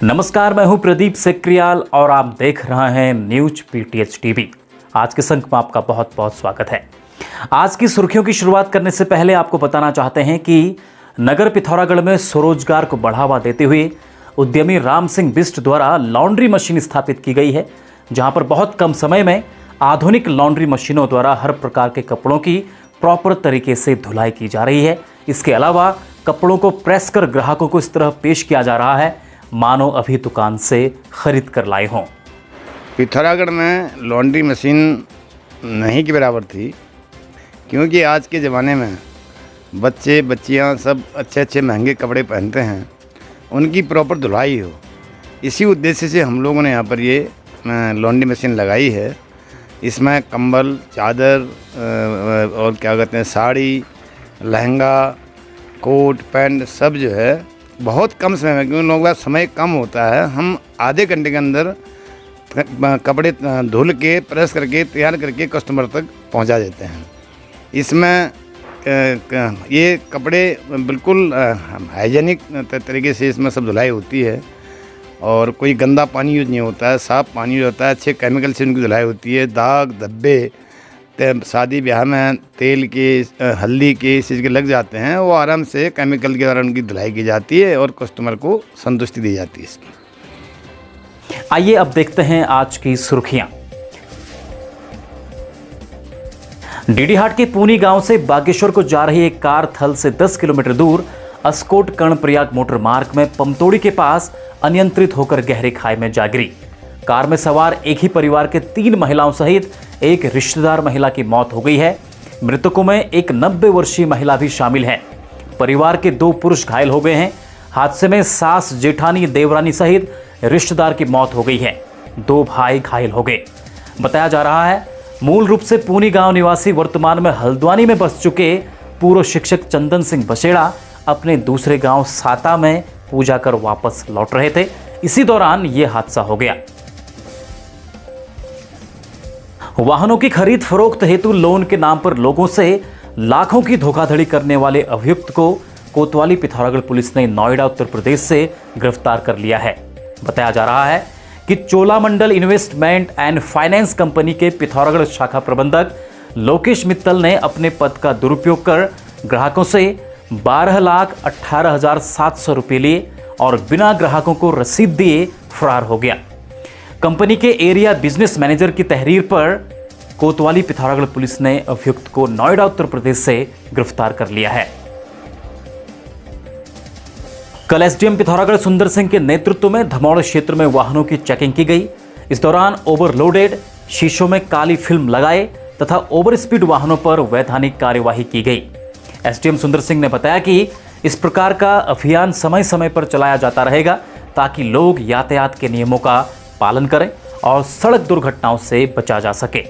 नमस्कार, मैं हूं प्रदीप सेक्रियाल और आप देख रहे हैं न्यूज पीटीएच टीवी। आज के संक में आपका बहुत बहुत स्वागत है। आज की सुर्खियों की शुरुआत करने से पहले आपको बताना चाहते हैं कि नगर पिथौरागढ़ में स्वरोजगार को बढ़ावा देते हुए उद्यमी राम सिंह बिष्ट द्वारा लॉन्ड्री मशीन स्थापित की गई है, जहां पर बहुत कम समय में आधुनिक लॉन्ड्री मशीनों द्वारा हर प्रकार के कपड़ों की प्रॉपर तरीके से धुलाई की जा रही है। इसके अलावा कपड़ों को प्रेस कर ग्राहकों को इस तरह पेश किया जा रहा है मानो अभी दुकान से खरीद कर लाए हों। पिथौरागढ़ में लॉन्ड्री मशीन नहीं के बराबर थी, क्योंकि आज के ज़माने में बच्चे बच्चियां सब अच्छे अच्छे महंगे कपड़े पहनते हैं, उनकी प्रॉपर धुलाई हो। इसी उद्देश्य से हम लोगों ने यहाँ पर ये लॉन्ड्री मशीन लगाई है। इसमें कंबल, चादर और क्या कहते हैं, साड़ी, लहंगा, कोट, पैंट सब जो है बहुत कम समय में, क्योंकि लोगों का समय कम होता है, हम आधे घंटे के अंदर कपड़े धुल के प्रेस करके तैयार करके कस्टमर तक पहुंचा देते हैं। इसमें ये कपड़े बिल्कुल हाइजेनिक तरीके से इसमें सब धुलाई होती है और कोई गंदा पानी यूज नहीं होता है, साफ़ पानी यूज होता है, अच्छे केमिकल से उनकी धुलाई होती है। दाग धब्बे शादी ब्याह में तेल के, हल्दी के, इस चीज़ के लग जाते हैं, वो आराम से केमिकल के द्वारा उनकी धुलाई की जाती है और कस्टमर को संतुष्टि दी जाती है इसकी। आइए अब देखते हैं आज की सुर्खियां। डीडीहाट के पूनी गांव से बागेश्वर को जा रही एक कार थल से 10 किलोमीटर दूर अस्कोट कर्णप्रयाग मोटर मार्ग में पमतोड़ी के पास अनियंत्रित होकर गहरे खाई में जा गिरी। कार में सवार एक ही परिवार के 3 महिलाओं सहित एक रिश्तेदार महिला की मौत हो गई है। मृतकों में एक 90 वर्षीय महिला भी शामिल है। परिवार के 2 पुरुष घायल हो गए हैं। हादसे में सास, जेठानी, देवरानी सहित रिश्तेदार की मौत हो गई है। 2 भाई घायल हो गए। बताया जा रहा है मूल रूप से पूनी गांव निवासी वर्तमान में हल्द्वानी में बस चुके पूर्व शिक्षक चंदन सिंह बसेड़ा अपने दूसरे गांव साता में पूजा कर वापस लौट रहे थे। इसी दौरान यह हादसा हो गया। वाहनों की खरीद फरोख्त हेतु लोन के नाम पर लोगों से लाखों की धोखाधड़ी करने वाले अभियुक्त को कोतवाली पिथौरागढ़ पुलिस ने नोएडा उत्तर प्रदेश से गिरफ्तार कर लिया है। बताया जा रहा है कि Cholamandalam investment and finance company के पिथौरागढ़ शाखा प्रबंधक लोकेश मित्तल ने अपने पद का दुरुपयोग कर ग्राहकों से 12,18,700 रुपये लिए और बिना ग्राहकों को रसीद दिए फरार हो गया। कंपनी के एरिया बिजनेस मैनेजर की तहरीर पर कोतवाली पिथौरागढ़ पुलिस ने अभियुक्त को नोएडा उत्तर प्रदेश से गिरफ्तार कर लिया है। कल एसडीएम पिथौरागढ़ सुंदर सिंह के नेतृत्व में धमौड़ क्षेत्र में वाहनों की चेकिंग की गई। इस दौरान ओवरलोडेड, शीशों में काली फिल्म लगाए तथा ओवर स्पीड वाहनों पर वैधानिक कार्यवाही की गई। एसडीएम सुंदर सिंह ने बताया कि इस प्रकार का अभियान समय समय पर चलाया जाता रहेगा ताकि लोग यातायात के नियमों का पालन करें और सड़क दुर्घटनाओं से बचा जा सके।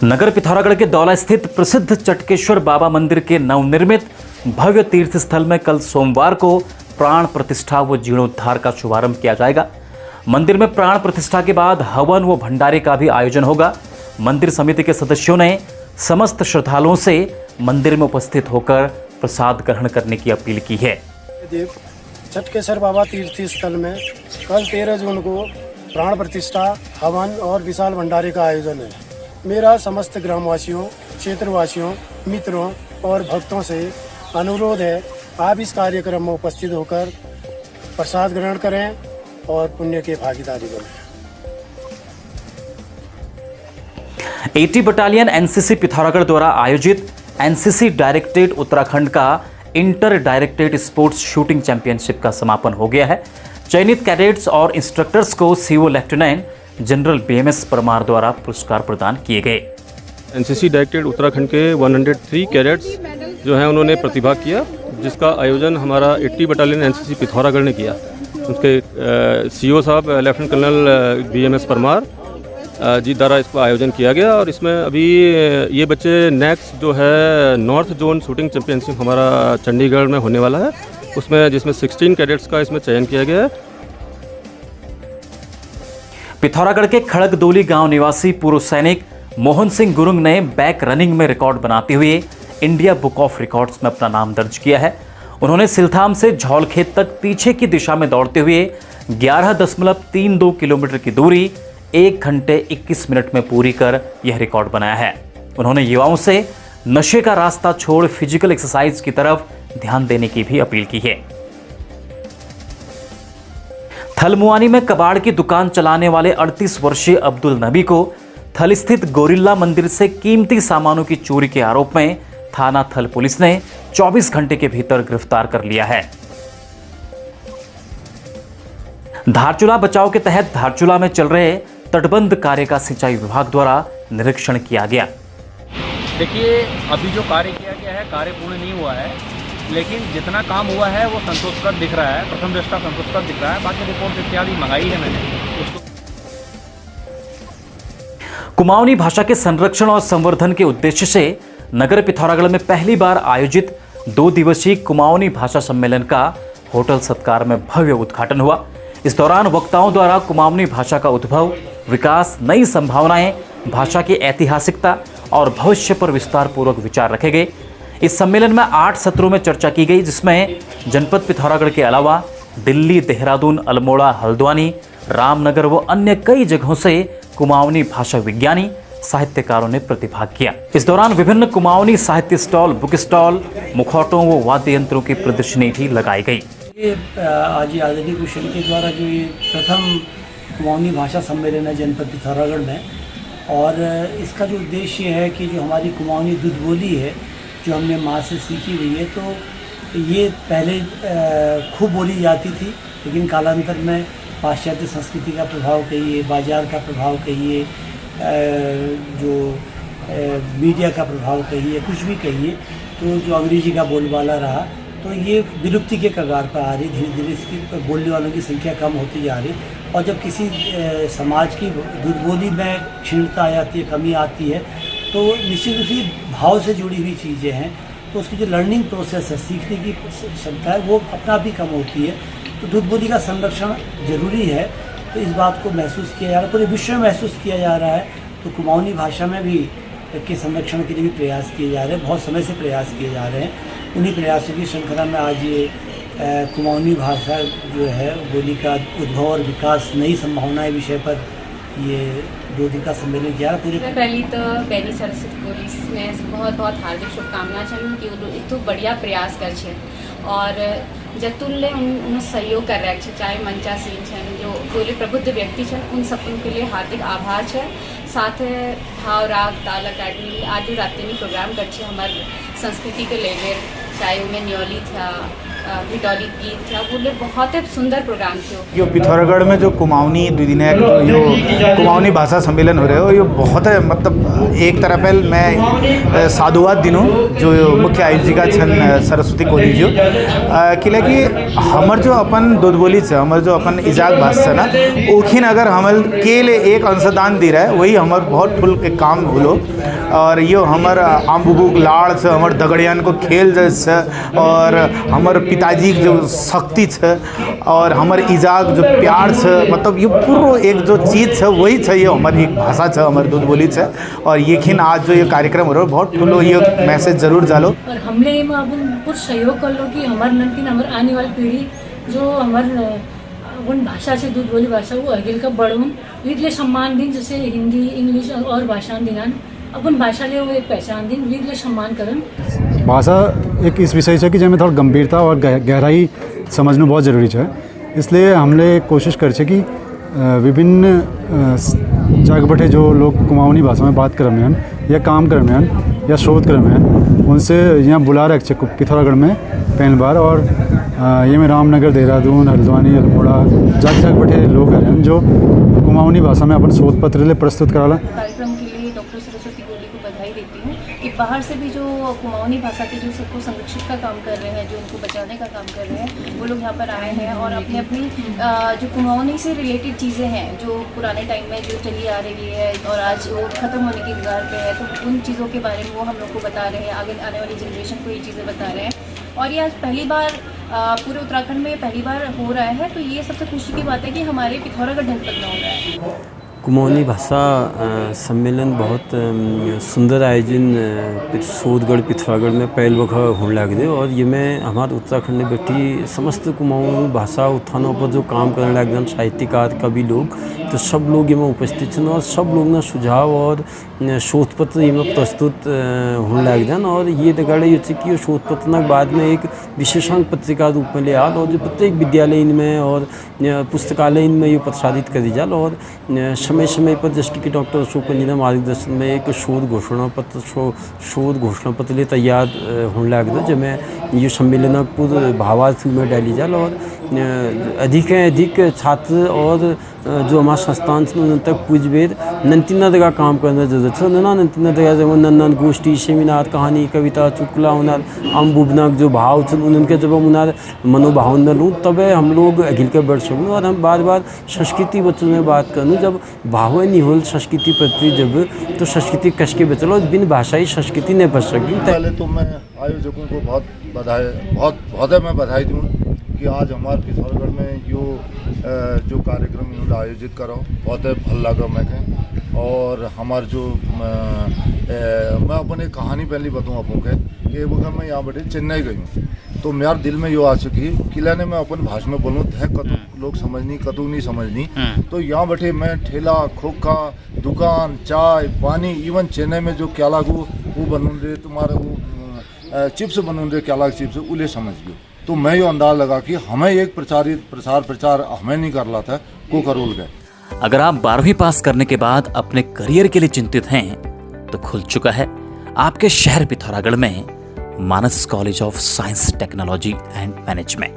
नगर पिथौरागढ़ के दौला स्थित प्रसिद्ध चटकेश्वर बाबा मंदिर के नवनिर्मित भव्य तीर्थ स्थल में कल सोमवार को प्राण प्रतिष्ठा व जीर्णोद्धार का शुभारंभ किया जाएगा। मंदिर में प्राण प्रतिष्ठा के बाद हवन व भंडारे का भी आयोजन होगा। मंदिर समिति के सदस्यों ने समस्त श्रद्धालुओं से मंदिर में उपस्थित होकर प्रसाद ग्रहण करने की अपील की है। चटकेश्वर बाबा तीर्थ स्थल में कल 13 जून को प्राण प्रतिष्ठा, हवन और विशाल भंडारे का आयोजन है। मेरा समस्त ग्रामवासियों, क्षेत्रवासियों, मित्रों और भक्तों से अनुरोध है, आप इस कार्यक्रम में उपस्थित होकर प्रसाद ग्रहण करें और पुण्य के भागीदारी बनें। 80 बटालियन एनसीसी पिथौरागढ़ द्वारा आयोजित एनसीसी डायरेक्टरेट उत्तराखंड का inter directorate sports shooting championship का समापन हो गया है। चयनित कैडेट्स और इंस्ट्रक्टर्स को CO lieutenant general BMS Parmar द्वारा पुरस्कार प्रदान किए गए। एनसीसी डायरेक्टरेट उत्तराखंड के 103 कैडेट्स जो हैं उन्होंने प्रतिभाग किया, जिसका आयोजन हमारा 80 बटालियन एनसीसी पिथौरागढ़ ने किया। उसके सीओ साहब लेफ्टिनेंट कर्नल बीएमएस परमार जी द्वारा इसका आयोजन किया गया और इसमें अभी ये बच्चे नेक्स्ट जो है नॉर्थ जोन शूटिंग चैंपियनशिप हमारा चंडीगढ़ में होने वाला है, उसमें जिसमें 16 कैडेट्स का इसमें चयन किया गया है। पिथौरागढ़ के खड़गदोली गांव निवासी पूर्व सैनिक मोहन सिंह गुरुंग ने बैक रनिंग में रिकॉर्ड बनाते हुए इंडिया बुक ऑफ रिकॉर्ड्स में अपना नाम दर्ज किया है। उन्होंने सिलथाम से झौलखेत तक पीछे की दिशा में दौड़ते हुए 11.32 किलोमीटर की दूरी 1 घंटे 21 मिनट में पूरी कर यह रिकॉर्ड बनाया है। उन्होंने युवाओं से नशे का रास्ता छोड़ फिजिकल एक्सरसाइज की तरफ ध्यान देने की भी अपील की है। थलमुआनी में कबाड़ की दुकान चलाने वाले 38 वर्षीय अब्दुल नबी को थल स्थित गोरिल्ला मंदिर से कीमती सामानों की चोरी के आरोप में थाना थल पुलिस ने 24 घंटे के भीतर गिरफ्तार कर लिया है। धारचूला बचाव के तहत धारचूला में चल रहे तटबंध कार्य का सिंचाई विभाग द्वारा निरीक्षण किया गया। देखिए, अभी जो कार्य किया गया है कार्य पूर्ण नहीं हुआ है, लेकिन जितना काम हुआ है वो संतोषकर दिख रहा है, प्रथम दृष्टा संतोषकर दिख रहा है। बाकी रिपोर्ट इत्यादि मंगाई है मैंने उसको। कुमाऊनी भाषा के संरक्षण और संवर्धन के उद्देश्य से नगर पिथौरागढ़ में पहली बार आयोजित 2 दिवसीय कुमाऊनी भाषा सम्मेलन का होटल सत्कार में भव्य उद्घाटन हुआ। इस दौरान वक्ताओं द्वारा कुमाऊनी भाषा का उद्भव, विकास, नई संभावनाएं, भाषा की ऐतिहासिकता और भविष्य पर विस्तार पूर्वक विचार रखे गए। इस सम्मेलन में 8 सत्रों में चर्चा की गई, जिसमें जनपद पिथौरागढ़ के अलावा दिल्ली, देहरादून, अल्मोड़ा, हल्द्वानी, रामनगर व अन्य कई जगहों से कुमाऊनी भाषा विज्ञानी, साहित्यकारों ने प्रतिभाग किया। इस दौरान विभिन्न कुमाऊनी साहित्य स्टॉल, बुक स्टॉल, मुखौटों व वाद्य यंत्रों की प्रदर्शनी भी लगाई गई। ये आज आज़ादी कुशल के द्वारा जो ये प्रथम कुमाऊनी भाषा सम्मेलन है जनपद पिथौरागढ़ में, और इसका जो उद्देश्य है कि जो हमारी कुमाऊनी दुध बोली है जो हमने माँ से सीखी हुई है, तो ये पहले खूब बोली जाती थी, लेकिन कालांतर में पाश्चात्य संस्कृति का प्रभाव कहिए, बाजार का प्रभाव कहिए, जो मीडिया का प्रभाव कहिए, कुछ भी कहिए, तो जो अंग्रेजी का बोलबाला रहा, तो ये विलुप्ति के कगार पर आ रही। धीरे धीरे इसकी बोलने वालों की संख्या कम होती जा रही, और जब किसी समाज की दुध बोली में क्षीणता आ जाती है, कमी आती है, तो निश्चित रूप से भाव से जुड़ी हुई चीज़ें हैं, तो उसकी जो लर्निंग प्रोसेस है, सीखने की क्षमता है, वो अपना आप ही कम होती है। तो दुध बोली का संरक्षण जरूरी है। तो इस बात को महसूस किया जा रहा है, पूरे विश्व में महसूस किया जा रहा है। तो कुमाऊनी भाषा में भी के संरक्षण के लिए भी प्रयास किए जा रहे हैं, बहुत समय से प्रयास किए जा रहे हैं। उन्हीं प्रयासों की श्रृंखला में आज ये कुमाऊनी भाषा जो है बोली का उद्भव और विकास, नई संभावनाएं विषय पर ये 2 दिन का सम्मेलन किया। पूरे पहली तो बेनी सरस्वती पुलिस में बहुत बहुत हार्दिक शुभकामना चाहिए कि इतना बढ़िया प्रयास कर छे, और जतुल्य उन सहयोग कर रहे हैं, चाहे मंचासीन छन, जो कोई प्रबुद्ध व्यक्ति छन, उन सब के लिए हार्दिक आभार है। साथ भाव राग ताल अकेडमी आज जो रात्रि प्रोग्राम कर छे हमारे संस्कृति के लेकर, चाहे उनमें न्योली था, भिटौली गीत था, बोले बहुत ही सुंदर प्रोग्राम थे। यो पिथौरागढ़ में जो कुमाऊनी द्विदिनीय यो कुमाऊनी भाषा सम्मेलन हो रहे हो, ये बहुत है, मतलब एक तरफ मैं साधुवाद दिनों जो मुख्य आयोजिका छन सरस्वती कोली जो किले कि हमर जो अपन दूध बोली से, हमर जो अपन इजाक भाषा ना, ओखिन अगर हमल के लिए एक अंशदान दे रहा है, वही हमर बहुत फुल के काम होलो। और यो हमर आम्बुबुक लाड़ से, हमर दगड़ियान को खेल जैसे, और हमर पिताजी जो शक्ति है, और हमर इजाक जो प्यार है, मतलब ये पूरा एक जो चीज़ है वही है, ये हमारी एक भाषा है, हमारी दूध बोली है। और यकीन आज जो ये कार्यक्रम हो रहा है बहुत फुलो, ये मैसेज जरूर डालो। और हमने में अपन कुछ सहयोग कर लो कि हमारे नंकिन हमारे आने वाली पीढ़ी जो हमारे उन भाषा से दूध बोली भाषा वो अगिल का बढ़ून वीरले सम्मान दिन, जैसे हिंदी, इंग्लिश और भाषा दिनान अपन भाषा ले वो एक पहचान दिन, वीरले सम्मान करन। भाषा एक इस विषय है कि जैसे थोड़ा गंभीरता और गहराई समझना बहुत ज़रूरी है, इसलिए हमने कोशिश कर कि विभिन्न जगह बैठे जो लोग कुमाऊनी भाषा में बात कर रहे हैं या काम कर रहे हैं या शोध कर रहे हैं, उनसे यहाँ बुला रखे पिथौरागढ़ में पहली बार। और ये में रामनगर, देहरादून, हल्द्वानी, अल्मोड़ा जगह जगह बैठे लोग आ रहे हैं जो कुमाऊनी भाषा में अपन शोध पत्र प्रस्तुत कराला। कार्यक्रम के लिए डॉक्टर सरस्वती गोली को बधाई देती हूँ कि बाहर से भी जो कुमाऊनी भाषा के जो सबको संरक्षित का काम कर रहे हैं, जो उनको बचाने का काम कर रहे हैं, वो लोग यहाँ पर आए हैं और अपनी अपनी जो कुमाऊनी से रिलेटेड चीज़ें हैं जो पुराने टाइम में जो चली आ रही है और आज वो ख़त्म होने की कगार पे है, तो उन चीज़ों के बारे में वो हम लोग को बता रहे हैं, आगे आने वाली जनरेशन को ये चीज़ें बता रहे हैं। और ये आज पहली बार पूरे उत्तराखंड में पहली बार हो रहा है, तो ये सबसे खुशी की बात है कि हमारे पिथौरागढ़ जनपद में हो रहा है। कुमाऊनी भाषा सम्मेलन बहुत सुंदर आयोजन सोदगढ़ पिथौरागढ़ में पहल वक्त होने लगे और ये में हमारे उत्तराखंड में बैठी समस्त कुमाऊनी भाषा उत्थानों पर जो काम करने लगे साहित्यकार कवि लोग तो सब लोग इसमें उपस्थित हैं और सब लोग ना सुझाव और शोध पत्र इसमें प्रस्तुत होने लगे और ये दगाड़े ये कि शोध पत्र बाद में एक विशेषांक पत्रिका रूप में ले आल और जो प्रत्येक विद्यालय में और पुस्तकालय में ये प्रसारित करी जाल और समय समय पर जैसे कि डॉक्टर अशोक पंजीना मार्गदर्शन में एक शोध घोषणा पत्र तैयार होने लगे जिसमें ये सम्मेलन पूर्व भावार्थ में डाली जाल और अधिक छात्र और जो हमारे संस्थान से उन तक कुछ बेर नंतिना दगा काम करना जरूरत है ना नंतिना दगा जब नन्नन गोष्ठी सेमिनार कहानी कविता चुटकुला उनार आम बुबनक जो भाव थे उनके जब हम उनार मनोभावन न लूँ तब हम लोग अखिल के बढ़ सकूँ और हम बार बार संस्कृति बच्चों में बात करूँ जब भाव नहीं हो संस्कृति प्रति जब तो संस्कृति कस के बचल और बिन भाषाई संस्कृति नहीं बच सकी। पहले तो मैं आयोजकों को बहुत मैं बधाई दूँ कि आज हमारे पिथौरागढ़ में जो कार्यक्रम इन्होंने आयोजित करा बहुत फल लगा मैं और हमारे जो मैं अपने कहानी पहले बताऊँ आपको कि वो मैं यहाँ बैठे चेन्नई गई हूँ तो मेरे दिल में यो आ चुकी किला ने मैं अपन भाषा में बोलूँ है कतु लोग समझनी कतु नहीं समझनी तो यहाँ बैठे मैं ठेला खोखा दुकान चाय पानी इवन चेन्नई में जो क्या लागू वो बनूँ रहे तुम्हारे वो चिप्स बनूँ रहे क्या लाग चिप्स उन्हें समझ गए तो मैं ये अंदाज लगा कि हमें एक प्रचार हमें नहीं कर रहा था को करोल गए। अगर आप 12वीं पास करने के बाद अपने करियर के लिए चिंतित हैं तो खुल चुका है आपके शहर पिथौरागढ़ में Manas college of science technology and management,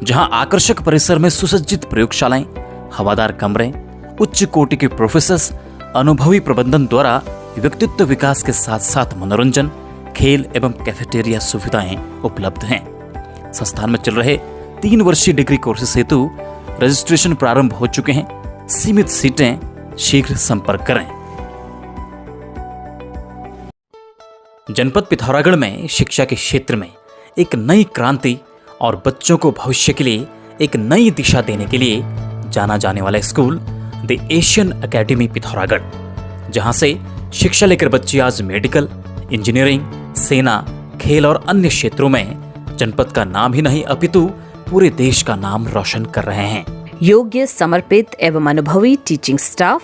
जहां आकर्षक परिसर में सुसज्जित प्रयोगशालाएं, हवादार कमरे, उच्च कोटि के प्रोफेसर्स, अनुभवी प्रबंधन द्वारा व्यक्तित्व विकास के साथ साथ मनोरंजन, खेल एवं कैफेटेरिया सुविधाएं उपलब्ध हैं। संस्थान में चल रहे 3 वर्षीय डिग्री कोर्सेस हेतु रजिस्ट्रेशन प्रारंभ हो चुके हैं। सीमित सीटें, शीघ्र संपर्क करें। जनपद पिथौरागढ़ में शिक्षा के क्षेत्र में एक नई क्रांति और बच्चों को भविष्य के लिए एक नई दिशा देने के लिए जाना जाने वाला school the Asian academy Pithoragarh, जहां से शिक्षा लेकर बच्चे आज मेडिकल, इंजीनियरिंग, सेना, खेल और अन्य क्षेत्रों में जनपद का नाम ही नहीं अपितु पूरे देश का नाम रोशन कर रहे हैं। योग्य, समर्पित एवं अनुभवी टीचिंग स्टाफ,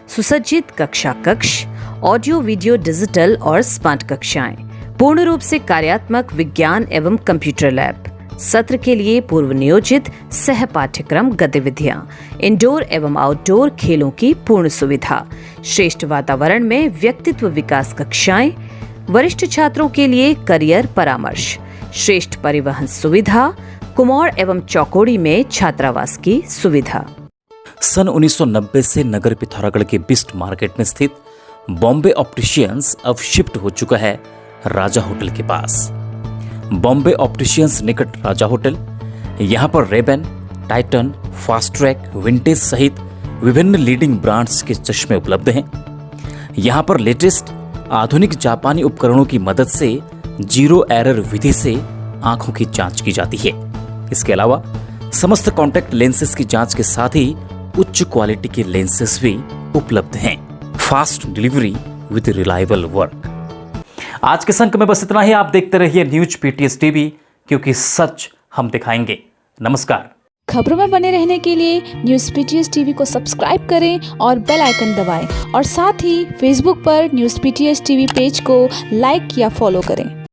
सुसज्जित कक्षा कक्ष, ऑडियो वीडियो डिजिटल और स्मार्ट कक्षाएं, पूर्ण रूप से कार्यात्मक विज्ञान एवं कंप्यूटर लैब, सत्र के लिए पूर्व नियोजित सह पाठ्यक्रम गतिविधियां, इंडोर एवं आउटडोर खेलों की पूर्ण सुविधा, श्रेष्ठ वातावरण में व्यक्तित्व विकास कक्षाएं, वरिष्ठ छात्रों के लिए करियर परामर्श, श्रेष्ठ परिवहन सुविधा, कुमाऊं एवं चौकोड़ी में छात्रावास की सुविधा। सन 1990 से नगर पिथौरागढ़ के बिस्ट मार्केट में स्थित बॉम्बे ऑप्टिशियंस अब शिफ्ट हो चुका है राजा होटल के पास। बॉम्बे ऑप्टिशियंस निकट राजा होटल, यहाँ पर Ray Ban, Titan, fast track, vintage सहित विभिन्न लीडिंग ब्रांड्स के चश्मे उपलब्ध हैं। यहाँ पर लेटेस्ट आधुनिक जापानी उपकरणों की मदद से जीरो एरर विधि से आंखों की जांच की जाती है। इसके अलावा समस्त कॉन्टैक्ट लेंसेज की जांच के साथ ही उच्च क्वालिटी के लेंसेज भी उपलब्ध हैं। Fast delivery with reliable work. आज के संक में बस इतना ही। आप देखते रहिए न्यूज पीटीएस टीवी, क्योंकि सच हम दिखाएंगे। नमस्कार। खबरों में बने रहने के लिए न्यूज़ पीटीएस टीवी को सब्सक्राइब करें और बेल आइकन दबाएं और साथ ही फेसबुक पर न्यूज़ पीटीएस टीवी पेज को लाइक या फॉलो करें।